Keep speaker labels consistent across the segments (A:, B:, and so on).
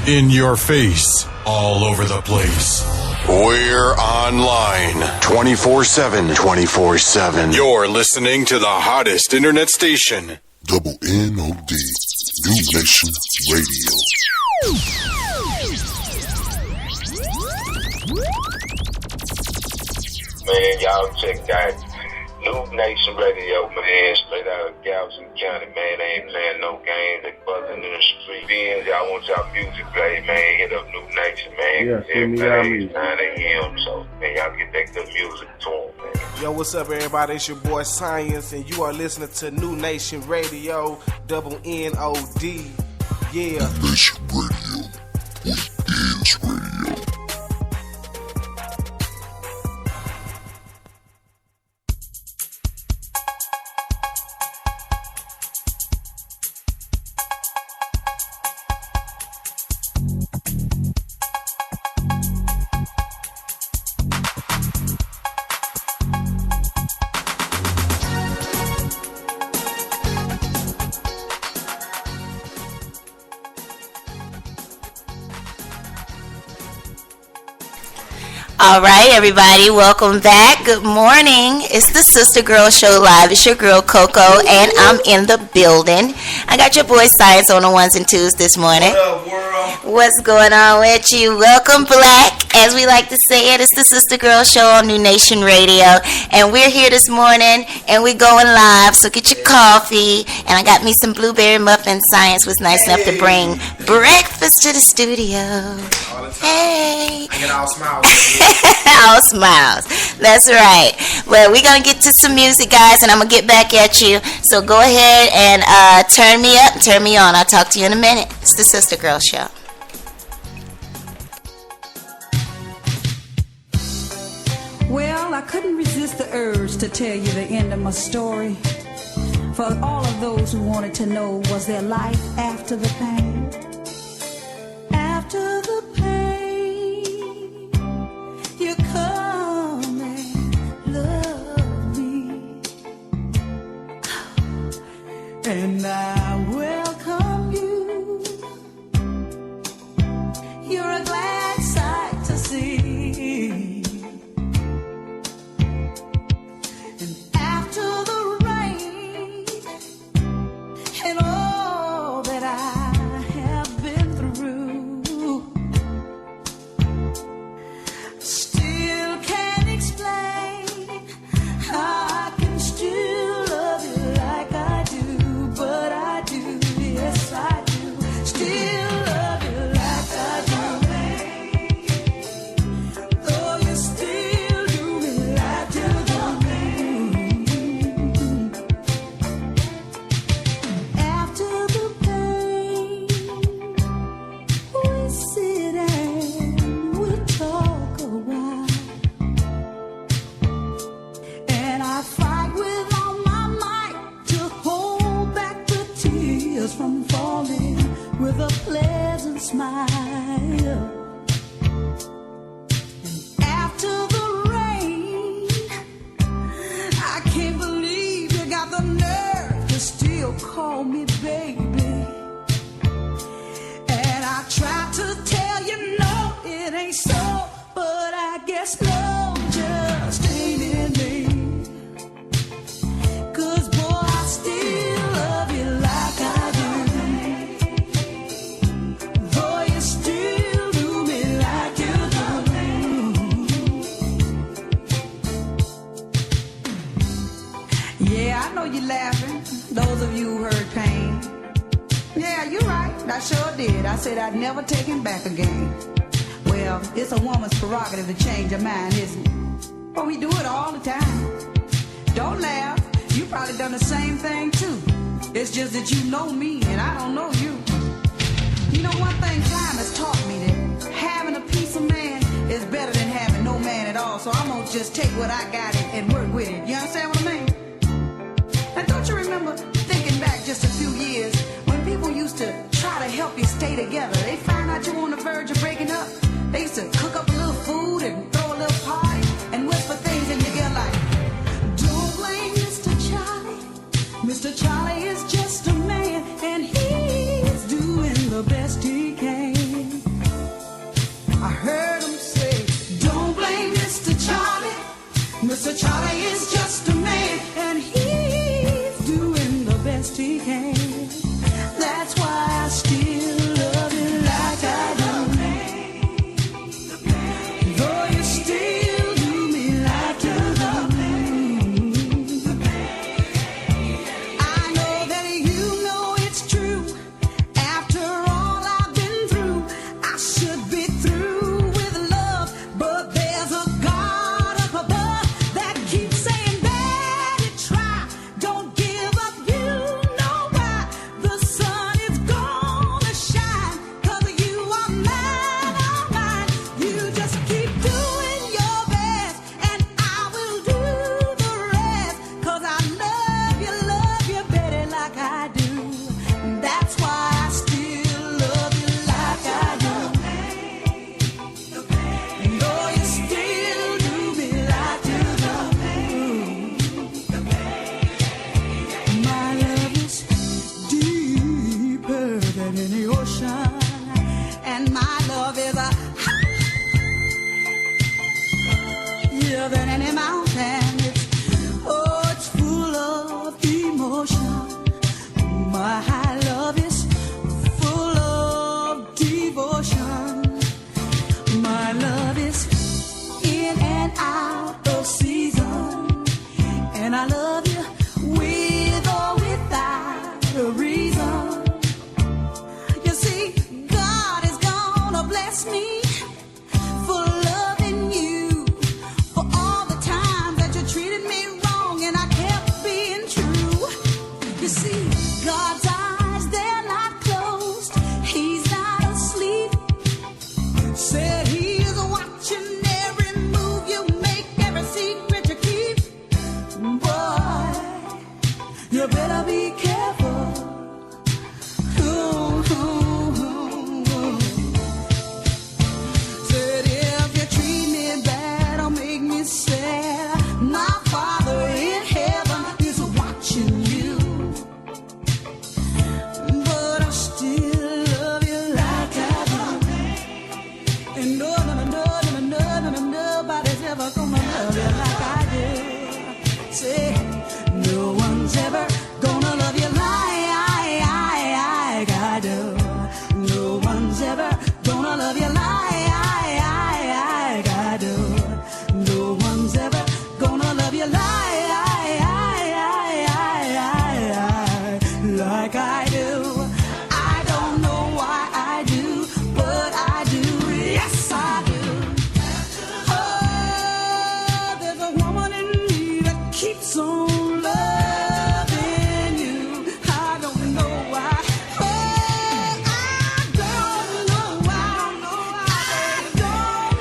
A: In your face, all over the place. We're online 24/7. 24/7. You're listening to the hottest internet station.
B: NNOD, New Nation Radio.
C: Man, y'all check that New Nation Radio, man. Straight out of Galveston County, man. They ain't playing no games. They buzzing in the street. Beans, y'all want y'all music play, man. Hit up New Nation, man.
D: Yeah, send me y'all music.
C: 9 a.m. So, man, y'all get that good music to them, man.
E: Yo, what's up, everybody? It's your boy Science, and you are listening to New Nation Radio, NNOD. Yeah.
B: New Nation Radio. We is radio.
F: All right, everybody, welcome back. Good morning. It's the Sister Girl Show Live. It's your girl, Coco, and I'm in the building. I got your boy Science on the ones and twos this morning.
E: What up, world?
F: What's going on with you? Welcome, Black. As we like to say it, it's the Sister Girl Show on New Nation Radio. And we're here this morning, and we're going live, so get your coffee. And I got me some blueberry muffins. Science was nice enough to bring breakfast to the studio.
E: All the time.
F: Hey.
E: I get all smiles.
F: All smiles. That's right. Well, we're going to get to some music, guys, and I'm going to get back at you. So go ahead and turn me up and turn me on. I'll talk to you in a minute. It's the Sister Girl Show.
G: Well, I couldn't resist the urge to tell you the end of my story. For all of those who wanted to know, was there life after the pain? After the pain, you come and love me, and I welcome you. You're a glad sight to see. And after the rain and all that I have been through, still can't explain how I can still love you like I do, but I do, yes I do, still love you like I do, though you still do me like you do. After the pain, we sit and we talk a while, and I fight with all my might to hold back the tears from falling with a pleasant smile. And after the rain, I can't believe you got the nerve to still call me baby. And I try to tell you no, it ain't so, but I guess love just ain't in me. 'Cause boy, I still love you like I do, though you still do me like you do. Yeah, I know you're laughing, those of you who heard pain. Yeah, you're right, I sure did. I said I'd never take him back again. Well, it's a woman's prerogative to change her mind, isn't it? But we do it all the time. Don't laugh, you probably done the same thing too. It's just that you know me and I don't know you. You know, one thing time has taught me that having a piece of man is better than having no man at all. So I'm gonna just take what I got and work with it. You understand what I mean? And don't you remember thinking back just a few years when people used to try to help you stay together? They find out you're on the verge of breaking up. They used to cook up a little food and throw a little party and whisper things in your ear like, don't blame Mr. Charlie. Mr. Charlie is just a man and he's doing the best he can. said Charlie is just a man, and he's doing the best he can. That's why I still love you like I do. Though you still do me like you do. I know that you know it's true. After all I've been through, I should be through with love, but there's a God up above that keeps saying, "Better try, don't give up, you know why. The sun is gonna shine, 'cause you are mine, all mine. You just keep doing your best, and I will do the rest, 'cause I love you, Betty, like I do. That's why I still love you like I do. Though you still do me like you do. My love is deeper than any ocean, and my love is higher than any mountain. It's full of emotion. My love is full of devotion. My love is in and out of season, and I love you with or without a reason. You see, God is gonna bless me for loving you, for all the times that you treated me wrong and I kept being true. You see, God's eyes, they're not closed. He's not asleep. Said he's watching every move you make, every secret you keep. Boy, you better be careful. Ooh, ooh, ooh, ooh. Said if you treat me bad or make me sad, my Father in heaven is watching you. But I still love you like I do. And nobody's ever gonna love you like I do. Say, no one's ever gonna love you like I do. No one's ever gonna love you like I do. No one's ever gonna love you like I do. I don't know why I do, but I do. Yes, I do. Oh, there's a woman in me that keeps on loving you. I don't know why. Oh, I don't know why. I don't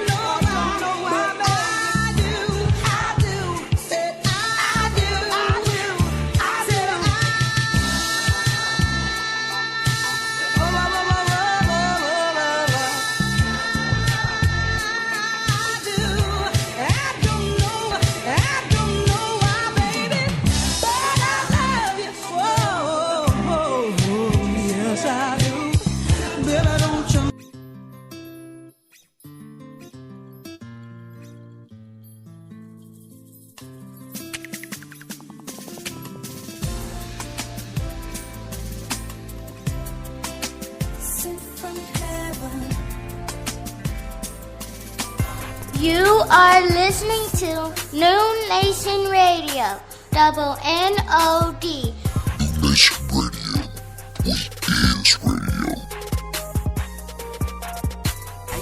G: know why, but I do. Said I do. I said I
D: You are listening to New Nation Radio, double NOD.
B: New Nation Radio. Weekends Radio.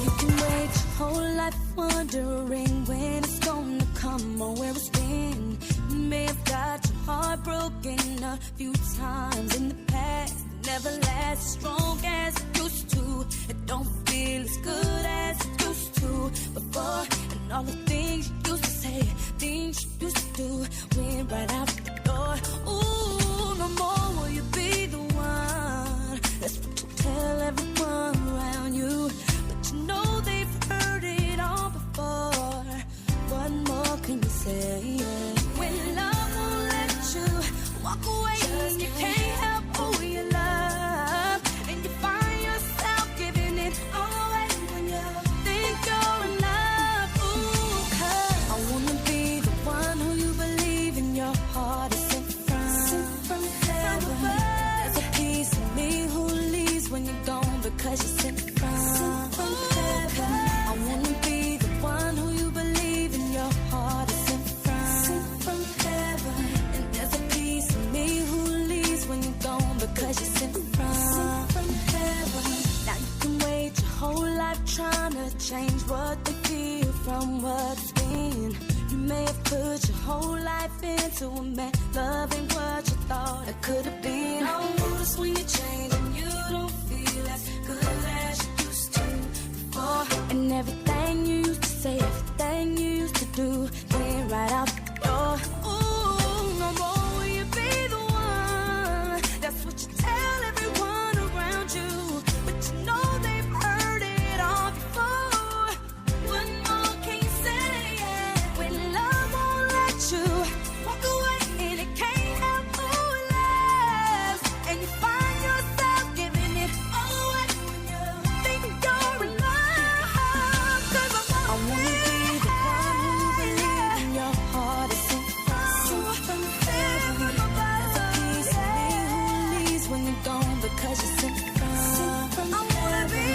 H: You can wait your whole life wondering when it's gonna come or where it's been. You may have got your heart broken a few times in the past. It never lasts as strong as it used to. It don't feel as good as it used to before. And all the things you used to say, things you used to do, went right out the door. Ooh, no more will you be the one. That's what you tell everyone around you. But you know they've heard it all before. What more can you say? When love won't let you walk away, and you can't help who you love, and you find yourself giving it all away when you think you're enough. Ooh, 'cause I wanna be the one because you're sent from heaven. I wanna be the one who you believe in your heart is sent from heaven. And there's a piece of me who leaves when you're gone because you're sent from heaven. Now you can wait your whole life trying to change what they feel from what's been. You may have put your whole life into a man, loving what you thought it could have been. Oh, notice when you change and you don't feel as good as you used to before. And everything you used to say, everything you used to do, went right out the door. Ooh, no more will you be the one. That's what you tell everyone around you, but you know they've heard it all before. What more can you say? When love won't let you walk away and it can't help who it loves, and you find yourself giving it all away when you think you're in love. 'Cause I wanna be the one who believes in your heart is sent from heaven. There's a piece of me who leaves when you're gone because you're sent from heaven. I wanna be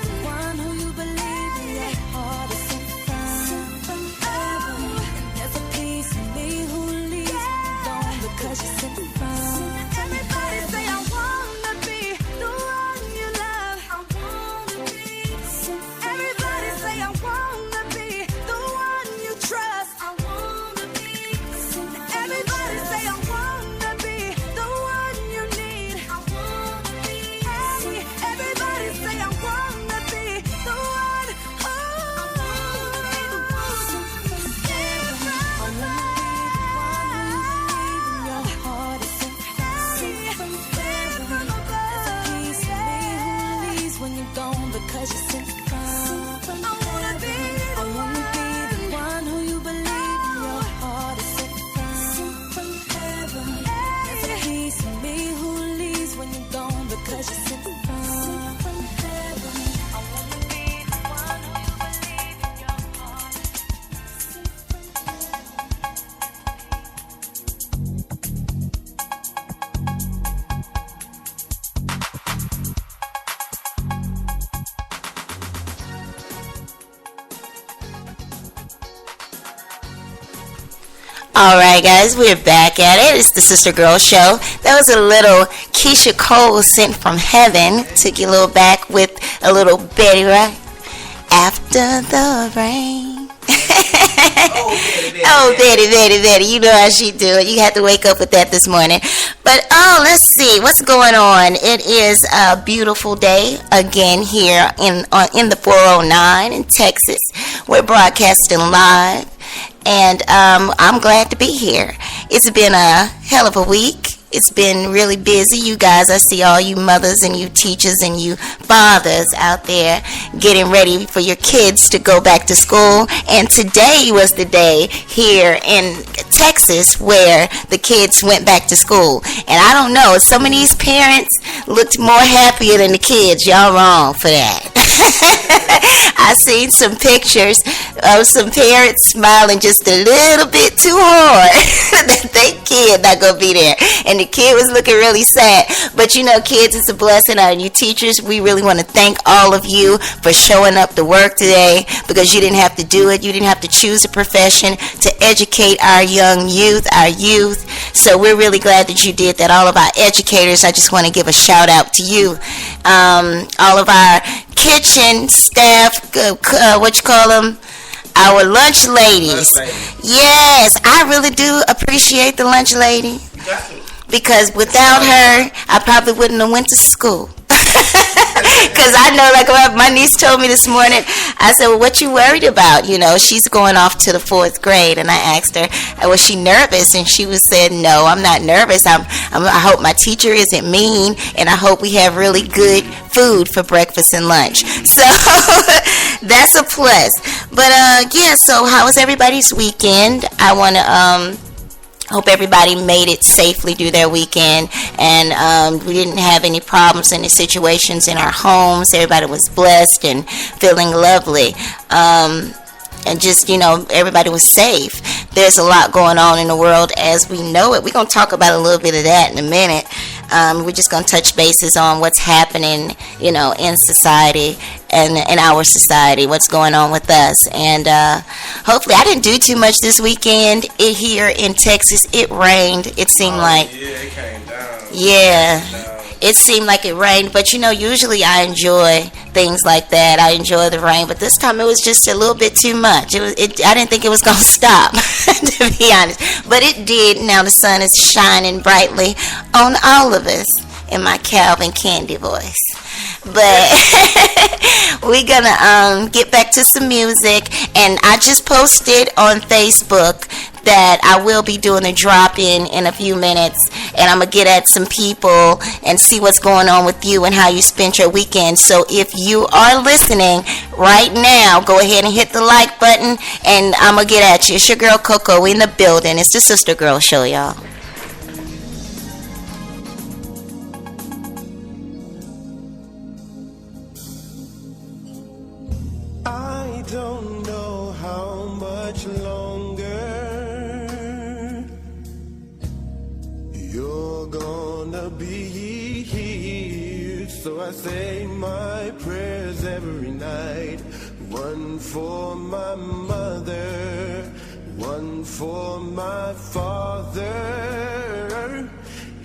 H: the one who you believe in your heart is sent from heaven. And there's a piece of me who leaves when you're gone because you're sent from. Everybody say I wanna be the one you love. I wanna be. Everybody say I wanna be the one you trust. I wanna be. Everybody say I wanna be the one you need. I wanna be. Hey, everybody say I wanna be the one. Oh, I wanna be the one. I wanna be the one who you believe in your heart is sent from heaven. There's a piece of me who leaves when you're gone because you're sent from. I wanna be the one who you believe in your heart is sent from heaven. There's a piece of me who leaves when you're gone because you're sent from heaven. I wanna be the one who you believe in your heart is sent
F: All right, guys, we're back at it. It's the Sister Girl Show. That was a little Keisha Cole sent from heaven. Took you a little back with a little Betty Wright. After the rain. Oh, Betty. You know how she do it. You had to wake up with that this morning. But, let's see. What's going on? It is a beautiful day again here in the 409 in Texas. We're broadcasting live. And I'm glad to be here. It's been a hell of a week. It's been really busy. You guys, I see all you mothers and you teachers and you fathers out there getting ready for your kids to go back to school. And today was the day here in Texas where the kids went back to school. And I don't know, some of these parents looked more happier than the kids. Y'all wrong for that. I seen some pictures of some parents smiling just a little bit too hard that they kid not gonna be there, and the kid was looking really sad. But you know, kids, it's a blessing. You teachers, we really want to thank all of you for showing up to work today, because you didn't have to do it. You didn't have to choose a profession to educate our young youth, our youth. So we're really glad that you did that. All of our educators, I just want to give a shout out to you. All of our kitchen staff, what you call them, our lunch ladies. Yes, I really do appreciate the lunch lady, because without her, I probably wouldn't have went to school. Because I know, like my niece told me this morning, I said, well, what you worried about? You know, she's going off to the 4th grade. And I asked her, was she nervous? And she said, no, I'm not nervous. I hope my teacher isn't mean, and I hope we have really good food for breakfast and lunch. So that's a plus. But, yeah, so how was everybody's weekend? I want to hope everybody made it safely through their weekend, and we didn't have any problems, any situations in our homes. Everybody was blessed and feeling lovely. And just, you know, everybody was safe. There's a lot going on in the world as we know it. We're going to talk about a little bit of that in a minute. We're just going to touch bases on what's happening, in society and in our society, what's going on with us. And hopefully, I didn't do too much this weekend. Here in Texas, it rained. It seemed like...
E: Yeah, it came down.
F: Yeah. It seemed like it rained, but usually I enjoy things like that. I enjoy the rain, but this time it was just a little bit too much. I didn't think it was going to stop, to be honest. But it did. Now the sun is shining brightly on all of us in my Calvin Candy voice. But we're going to get back to some music. And I just posted on Facebook that I will be doing a drop-in a few minutes, and I'm going to get at some people and see what's going on with you and how you spent your weekend. So if you are listening right now, go ahead and hit the like button, and I'm going to get at you. It's your girl Coco in the building. It's the Sister Girl Show, y'all.
I: I don't know how much longer you're gonna be here, so I say my prayers every night. One for my mother, one for my father,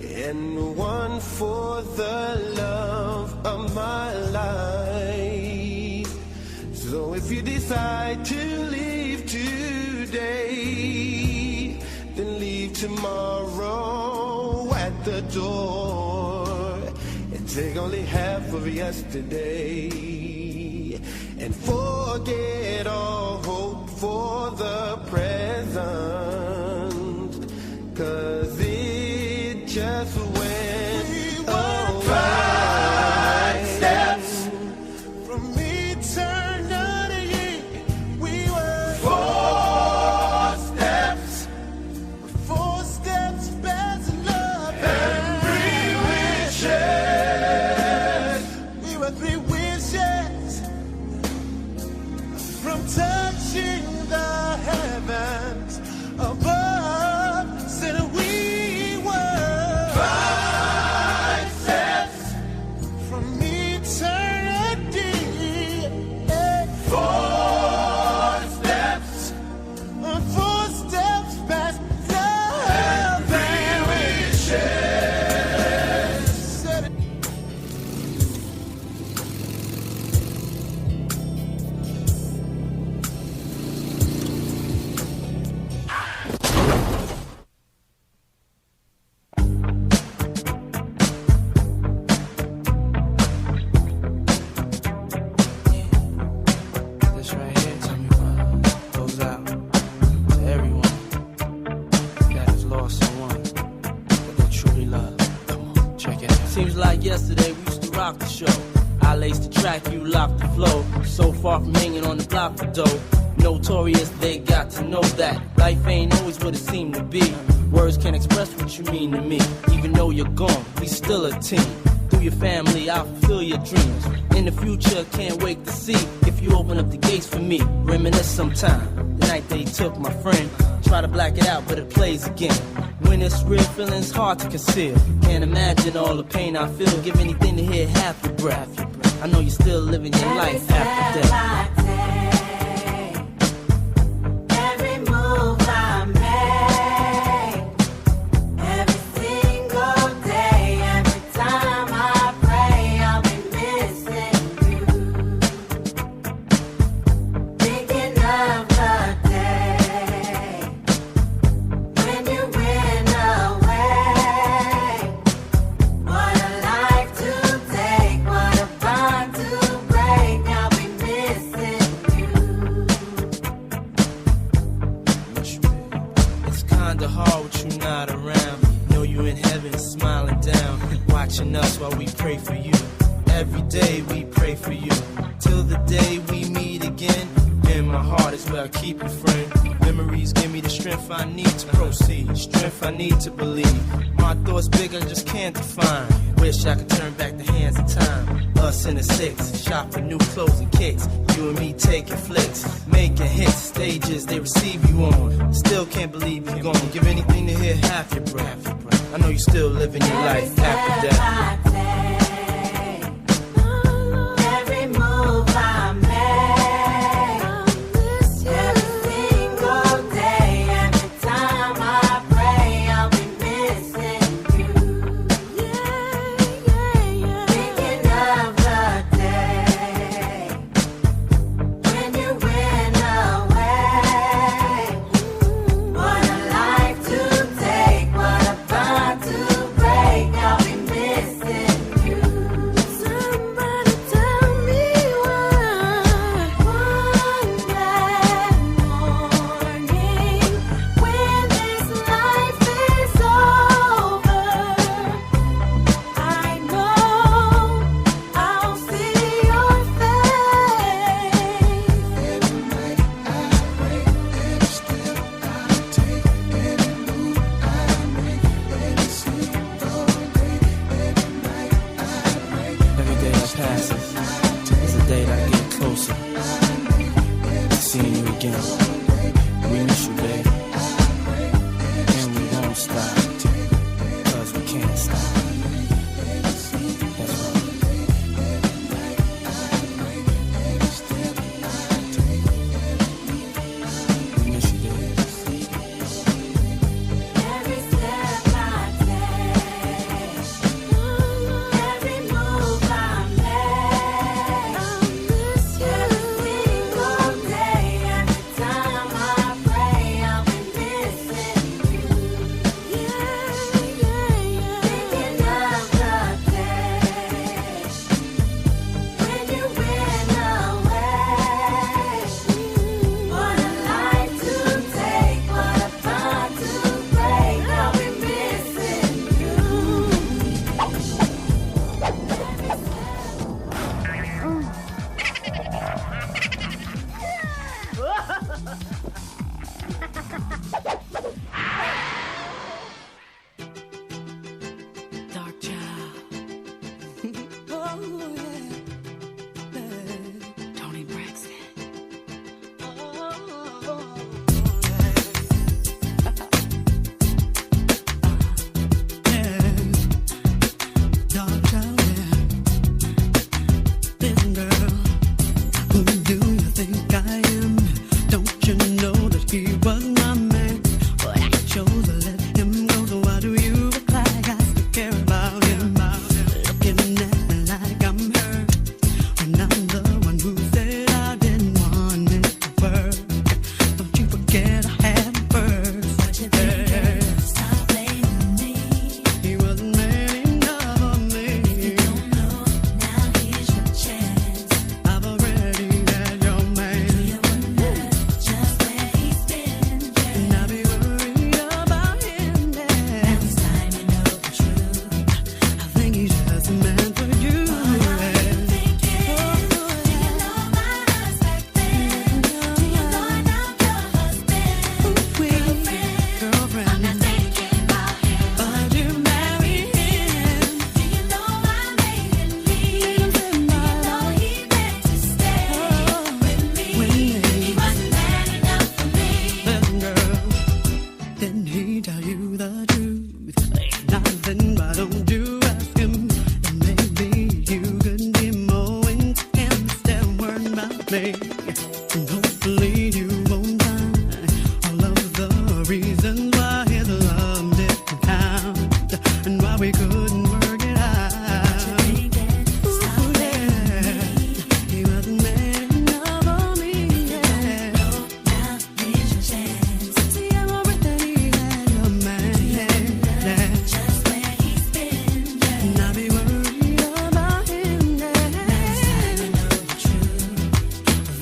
I: and one for the love of my life. So if you decide to leave today, then leave tomorrow at the door, and take only half of yesterday, and forget all hope for the present, 'cause it just went away. 5 steps from eternity, we were 4 steps past love and 3 wishes. We were 3 wishes from touching the heavens above. Said we were 5 steps from eternity. 4 steps past love and 3 wishes. Said it.
J: This right here, tell me what goes out to everyone that has lost someone that they truly love. Come on, check it out. Seems like yesterday we used to rock the show. I laced the track, you locked the flow. So far from hanging on the block for dough. Notorious, they got to know that life ain't always what it seemed to be. Words can't express what you mean to me. Even though you're gone, we still a team. Through your family, I'll fulfill your dreams. In the future, can't wait to see if you open up the gates for me. Reminisce sometime. The night they took my friend. Try to black it out, but it plays again. When it's real, feeling's hard to conceal. Can't imagine all the pain I feel. Give anything to hear half your breath. I know you're still living your life after death.
H: Every move I make, every single day, every time I pray, I'll be missing you. Thinking of the day when you went away. What a life to take, what a bond to break. I'll be missing you.
J: It's kinda hard with you not around. Know you in heaven smiling down, watching us while we pray for you. Every day we pray for you, till the day we meet again. In my heart is where I keep you, friend. Memories give me the strength I need to proceed, strength I need to believe. My thoughts big, I just can't define. Wish I could turn back the hands of time. Us in the 6, shop for new clothes and kicks. You and me taking flicks, making hits, stages they receive you on. Still can't believe you're gone. Give anything to hear half your breath. I know you still living your life after death.
H: Every move I make, every single day, every time I pray, I'll be missing you. Thinking of the day when you went away. What a life to take, what a bond to break. I'll be missing you. Somebody tell me why. One bad morning when this life is over, I know I'll see your face.
I: Every night I pray, every step I take, every move I make, every single day, every night I pray.
J: Every day that passes is a day that I get closer to seeing you again. We miss you, babe. And we won't stop, cause we can't stop. That's right. We miss you, babe.
H: Every step I take, every move I make, every single day, every time I pray, I'll be missing you. Thinking of the day when you went away. What a life to take, what a bond to break. I'll be missing you.
G: Dark child. Oh, yeah. Tony Braxton. Dark child, yeah. Listen, girl, who do you think I am? Don't you know that he was my man? But I chose to let him go, so why do you act like I still care about him? Looking at me like I'm hurt when I'm the one who said I didn't want it to work. Don't you forget I had him first. What you think, girl? Stop blaming me. He wasn't man enough for me. You don't know, now here's your chance. I've already had your man. Do you wonder just where he's been? And I'll be worried about him now. Now it's time you know the truth. I think he's just a man for you. What are you thinking? Do you know my husband? Do you know I'm your husband? Girlfriend. I'm not thinking about him. But you marry him. Do you know I made him leave? Do you know he meant to stay with me? He wasn't man enough for me. Listen, girl, didn't he tell you the truth? Ain't nothing, why don't you ask him? And maybe you could be more into him instead of worrying about me. And hopefully you won't find all of the reasons why his love didn't count and why we couldn't work it out. Ooh, yeah. He wasn't man enough for me. Yeah. Now here's your chance. See, I'm already had your man. Yeah. Just where he's been. And I'll be worried about him. Yeah. Now it's time to know the truth. I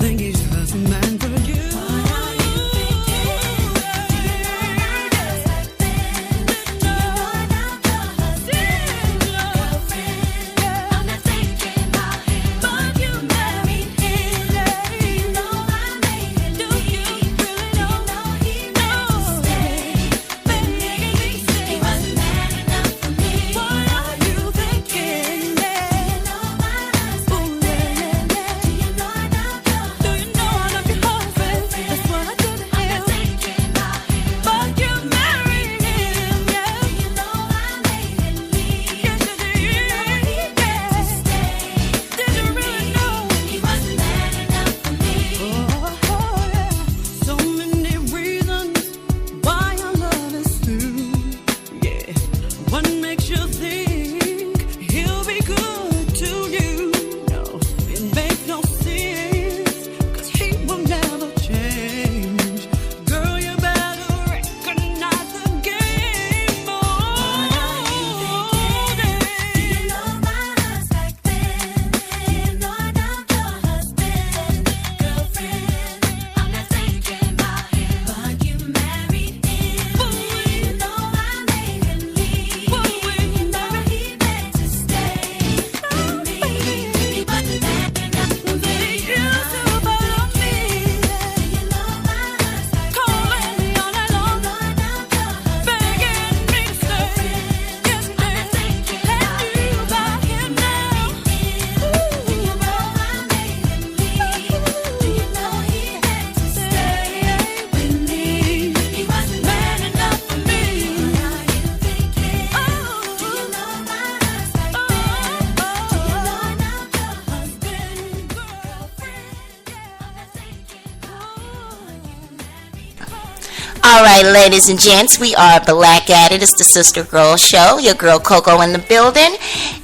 F: All right, ladies and gents, we are Black at It. It's the Sister Girl Show. Your girl Coco in the building.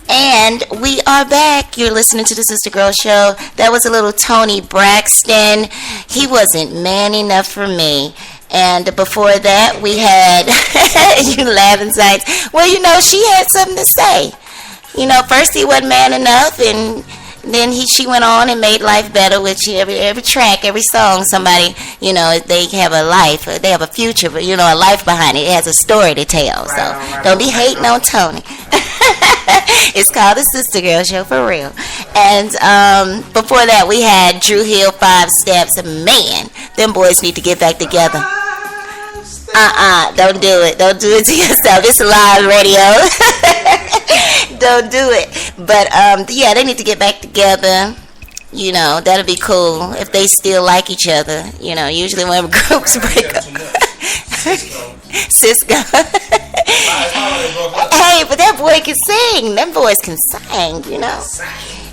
F: And we are back. You're listening to the Sister Girl Show. That was a little Tony Braxton. He wasn't man enough for me. And before that, we had you laughing sights. Well, you know, she had something to say. You know, first he wasn't man enough, and then she went on and made life better, which every track, every song, somebody, you know, they have a life, they have a future, but, you know, a life behind it. It has a story to tell, so don't be hating on Tony. It's called the Sister Girl Show for real. And before that, we had Drew Hill, 5 Steps. Man, them boys need to get back together. Don't do it. Don't do it to yourself. It's live radio. Don't do it. But yeah, they need to get back together. You know, that'll be cool if they still like each other. You know, usually when groups break up. Cisco. Hey, but that boy can sing. Them boys can sing, you know.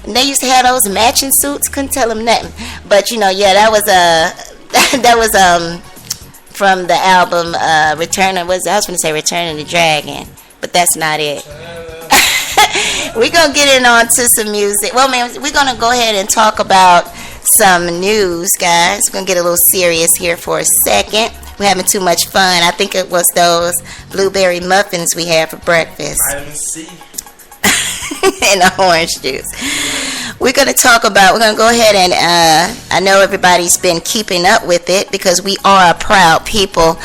F: And they used to have those matching suits. Couldn't tell them nothing. But, you know, yeah, that was from the album Return of the Dragon. But that's not it. We're going to get on to some music. Well, man, we're going to go ahead and talk about some news, guys. We're going to get a little serious here for a second. We're having too much fun. I think it was those blueberry muffins we had for breakfast. Vitamin C. And the orange juice. We're going to go ahead and, I know everybody's been keeping up with it because we are a proud people.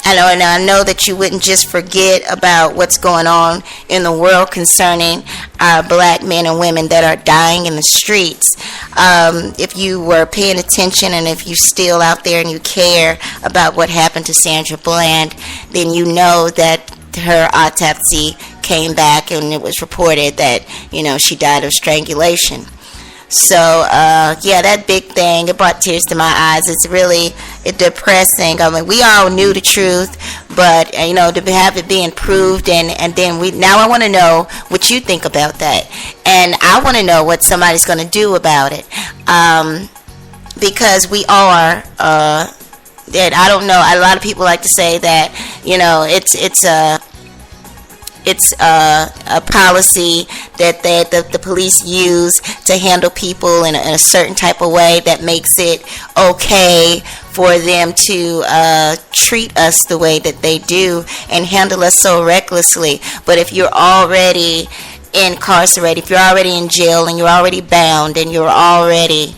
F: I know that you wouldn't just forget about what's going on in the world concerning our black men and women that are dying in the streets. If you were paying attention and if you're still out there and you care about what happened to Sandra Bland, then you know that her autopsy came back and it was reported that, you know, she died of strangulation. So, yeah, that big thing, it brought tears to my eyes. It's really depressing. I mean, we all knew the truth, but, you know, to have it being proved, and then now I want to know what you think about that. And I want to know what somebody's going to do about it. Because we are, that I don't know, a lot of people like to say that, you know, it's a policy that the police use to handle people in a certain type of way that makes it okay for them to treat us the way that they do and handle us so recklessly. But if you're already incarcerated, if you're already in jail and you're already bound and you're already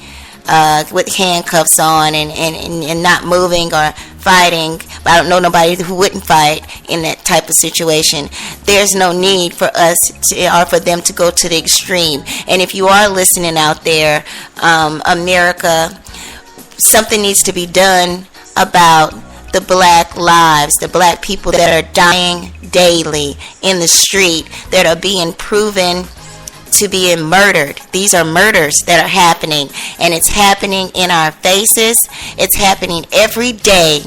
F: with handcuffs on and not moving or fighting, I don't know nobody who wouldn't fight in that type of situation. There's no need for us or for them to go to the extreme. And if you are listening out there, America, something needs to be done about the black lives, the black people that are dying daily in the street, that are being proven to being murdered. These are murders that are happening, and it's happening in our faces. It's happening every day.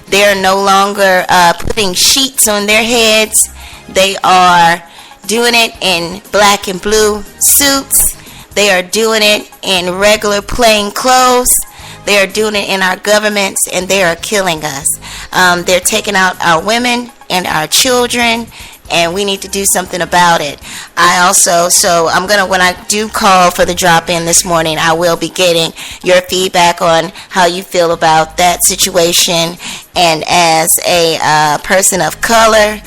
F: They're no longer putting sheets on their heads. They are doing it in black and blue suits. They are doing it in regular plain clothes. They are doing it in our governments, and they are killing us. They're taking out our women and our children, and we need to do something about it. When I do call for the drop-in this morning, I will be getting your feedback on how you feel about that situation. And as a person of color,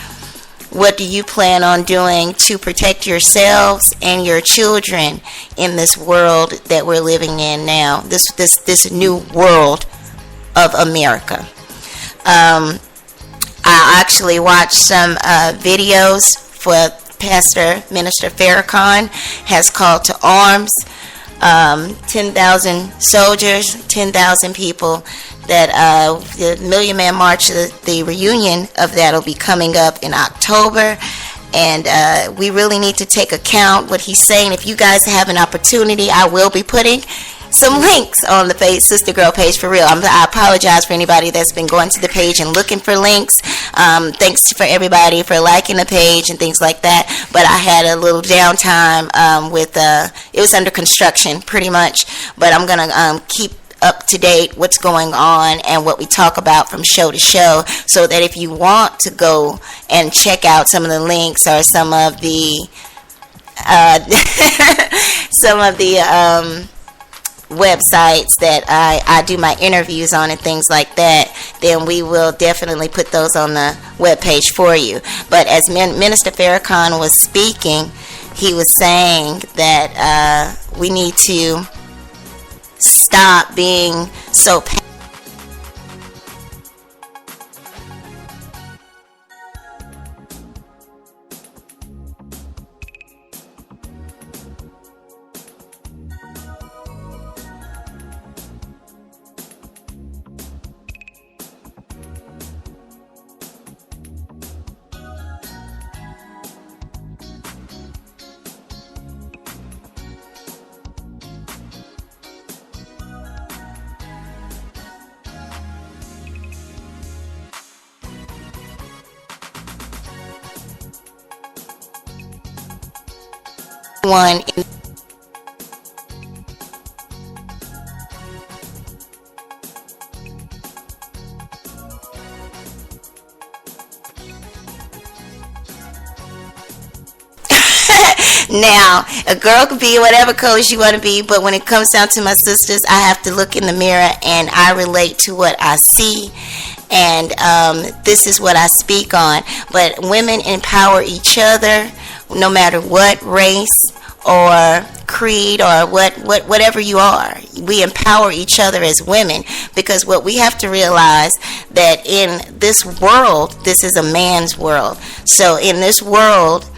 F: what do you plan on doing to protect yourselves and your children in this world that we're living in now, this new world of America? I actually watched some videos for Minister Farrakhan has called to arms. 10,000 soldiers, 10,000 people. That the Million Man March, the reunion of that will be coming up in October. And we really need to take account what he's saying. If you guys have an opportunity, I will be putting some links on the Sister Girl page for real. I apologize for anybody that's been going to the page and looking for links. Thanks for everybody for liking the page and things like that. But I had a little downtime with it was under construction pretty much. But I'm gonna keep up to date what's going on and what we talk about from show to show, so that if you want to go and check out some of the links or some of the websites that I do my interviews on and things like that, then we will definitely put those on the webpage for you. But as Minister Farrakhan was speaking, he was saying that we need to stop being so one in Now, a girl can be whatever color she want to be, but when it comes down to my sisters, I have to look in the mirror and I relate to what I see, and this is what I speak on. But women empower each other, no matter what race or creed or whatever you are. We empower each other as women, because what we have to realize that in this world, this is a man's world. So in this world,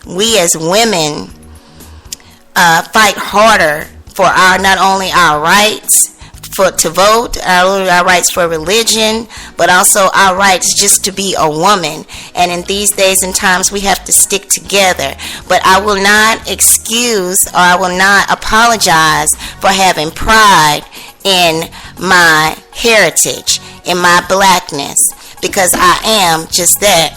F: we as women fight harder for not only our rights to vote, our rights for religion, but also our rights just to be a woman. And in these days and times, we have to stick together. But I will not excuse, or I will not apologize for having pride in my heritage, in my blackness, because I am just that.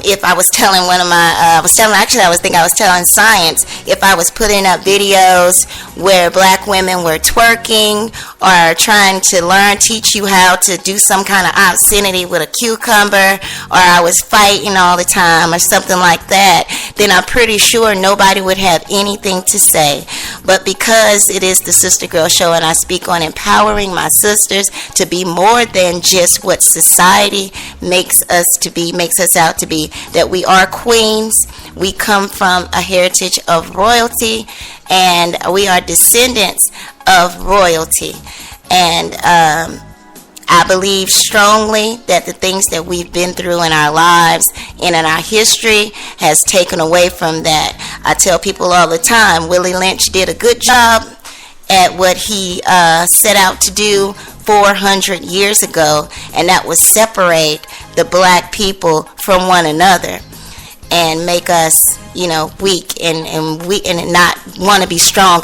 F: If I was telling I was telling Science, if I was putting up videos where black women were twerking or trying to teach you how to do some kind of obscenity with a cucumber, or I was fighting all the time or something like that, then I'm pretty sure nobody would have anything to say. But because it is the Sister Girl Show and I speak on empowering my sisters to be more than just what society makes us out to be, that we are queens, we come from a heritage of royalty, and we are descendants of royalty. And I believe strongly that the things that we've been through in our lives and in our history has taken away from that. I tell people all the time, Willie Lynch did a good job at what he set out to do 400 years ago, and that was separate the black people from one another and make us, weak and not want to be strong.